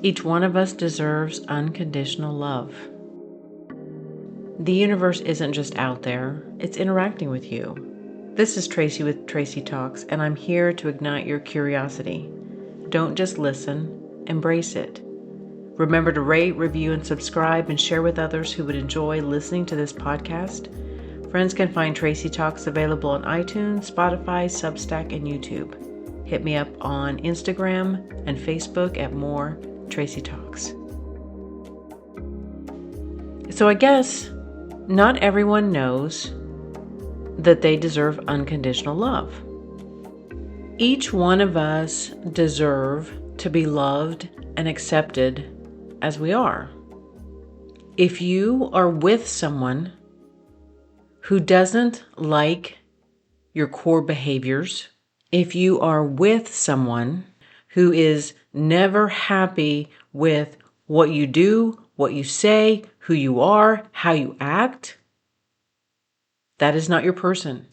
Each one of us deserves unconditional love. The universe isn't just out there, it's interacting with you. This is Tracy with Tracy Talks, and I'm here to ignite your curiosity. Don't just listen, embrace it. Remember to rate, review, and subscribe and share with others who would enjoy listening to this podcast. Friends can find Tracy Talks available on iTunes, Spotify, Substack, and YouTube. Hit me up on Instagram and Facebook at more Tracy Talks. So I guess not everyone knows that they deserve unconditional love. Each one of us deserve to be loved and accepted as we are. If you are with someone who doesn't like your core behaviors, if you are with someone who is never happy with what you do, what you say, who you are, how you act, that is not your person.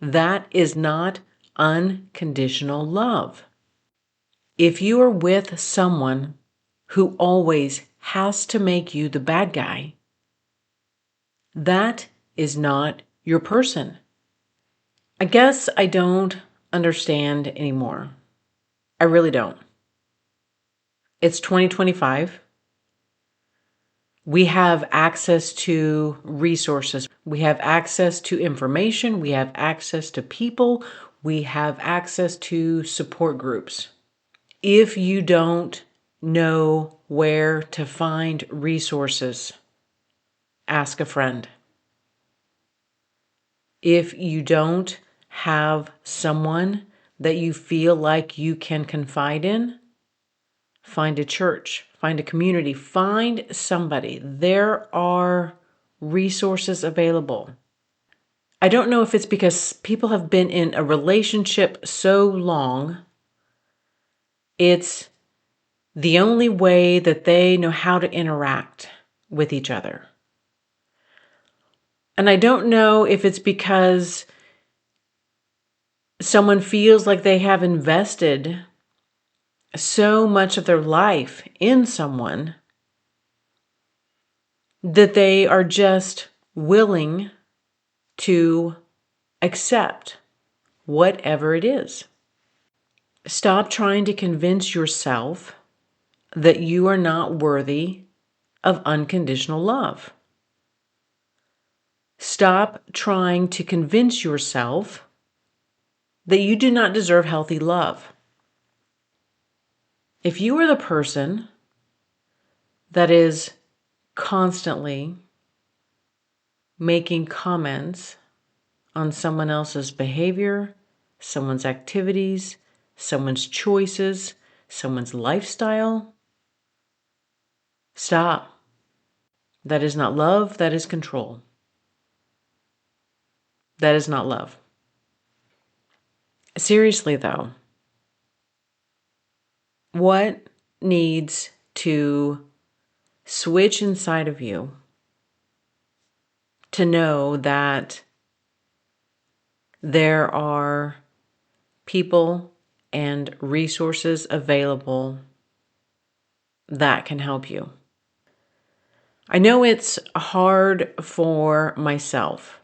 That is not unconditional love. If you are with someone who always has to make you the bad guy, that is not your person. I guess I don't understand anymore. I really don't. It's 2025. We have access to resources. We have access to information. We have access to people. We have access to support groups. If you don't know where to find resources, ask a friend. If you don't have someone that you feel like you can confide in, find a church, find a community, find somebody. There are resources available. I don't know if it's because people have been in a relationship so long, it's the only way that they know how to interact with each other. And I don't know if it's because someone feels like they have invested so much of their life in someone that they are just willing to accept whatever it is. Stop trying to convince yourself that you are not worthy of unconditional love. Stop trying to convince yourself that you do not deserve healthy love. If you are the person that is constantly making comments on someone else's behavior, someone's activities, someone's choices, someone's lifestyle, stop. That is not love, that is control. That is not love. Seriously though, what needs to switch inside of you to know that there are people and resources available that can help you? I know it's hard for myself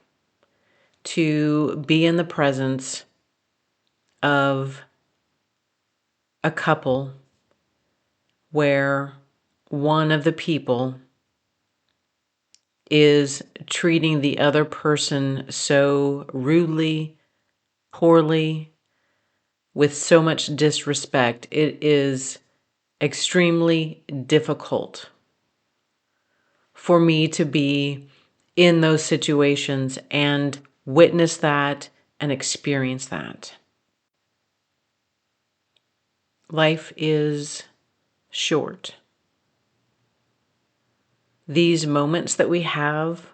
to be in the presence of a couple where one of the people is treating the other person so rudely, poorly, with so much disrespect. It is extremely difficult for me to be in those situations and witness that and experience that. Life is short. These moments that we have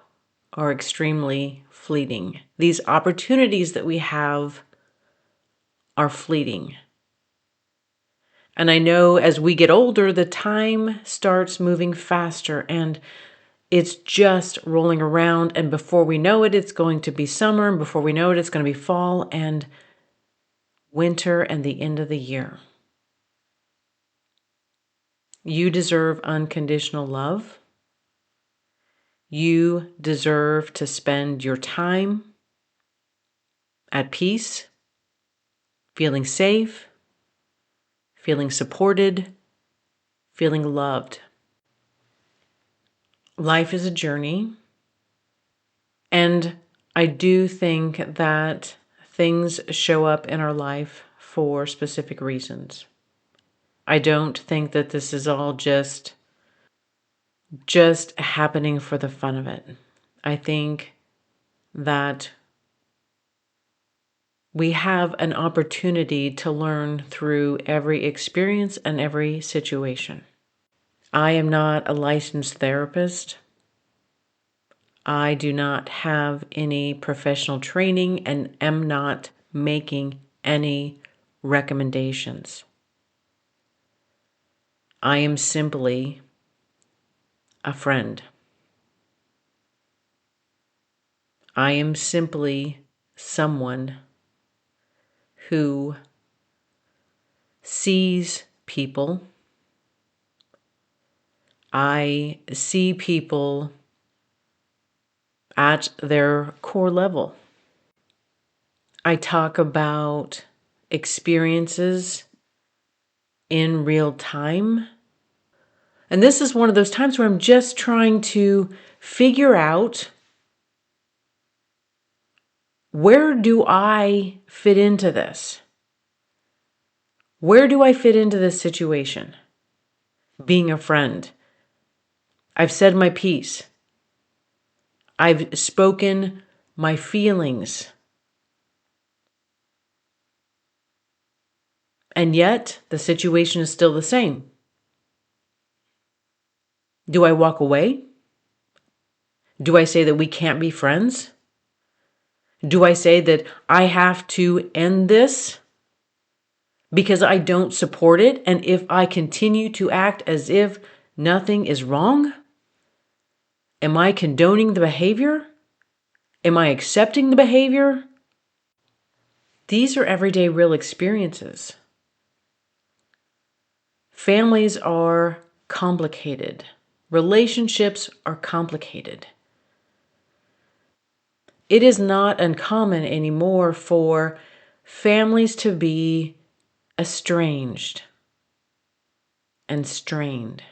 are extremely fleeting. These opportunities that we have are fleeting. And I know as we get older, the time starts moving faster and it's just rolling around. And before we know it, it's going to be summer. And before we know it, it's going to be fall and winter and the end of the year. You deserve unconditional love. You deserve to spend your time at peace, feeling safe, feeling supported, feeling loved. Life is a journey, and I do think that things show up in our life for specific reasons. I don't think that this is all just happening for the fun of it. I think that we have an opportunity to learn through every experience and every situation. I am not a licensed therapist. I do not have any professional training and am not making any recommendations. I am simply a friend. I am simply someone who sees people. I see people at their core level. I talk about experiences in real time. And this is one of those times where I'm just trying to figure out, where do I fit into this? Where do I fit into this situation? Being a friend. I've said my piece. I've spoken my feelings. And yet, the situation is still the same. Do I walk away? Do I say that we can't be friends? Do I say that I have to end this because I don't support it? And if I continue to act as if nothing is wrong, am I condoning the behavior? Am I accepting the behavior? These are everyday real experiences. Families are complicated. Relationships are complicated. It is not uncommon anymore for families to be estranged and strained.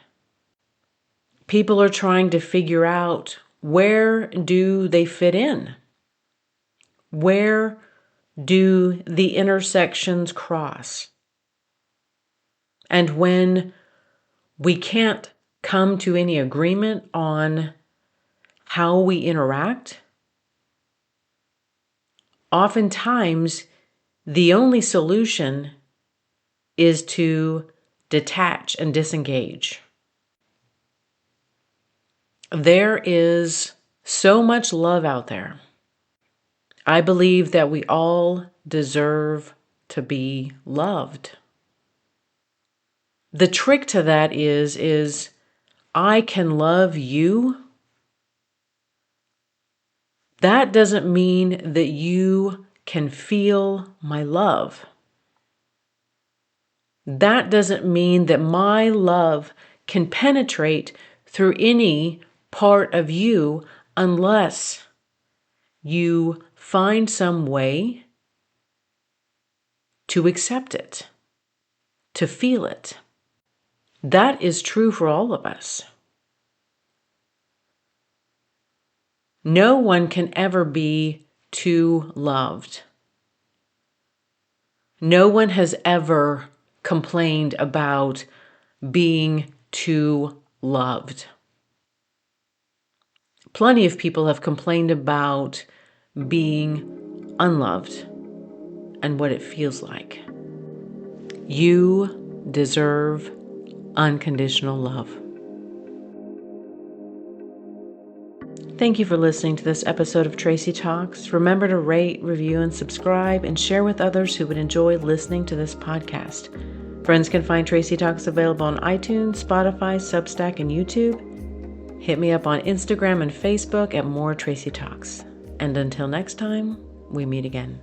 People are trying to figure out, where do they fit in? Where do the intersections cross? And when we can't come to any agreement on how we interact, oftentimes the only solution is to detach and disengage. There is so much love out there. I believe that we all deserve to be loved. The trick to that is I can love you. That doesn't mean that you can feel my love. That doesn't mean that my love can penetrate through any part of you unless you find some way to accept it, to feel it. That is true for all of us. No one can ever be too loved. No one has ever complained about being too loved. Plenty of people have complained about being unloved and what it feels like. You deserve unconditional love. Thank you for listening to this episode of Tracy Talks. Remember to rate, review, and subscribe, and share with others who would enjoy listening to this podcast. Friends can find Tracy Talks available on iTunes, Spotify, Substack, and YouTube. Hit me up on Instagram and Facebook at More Tracy Talks. And until next time, we meet again.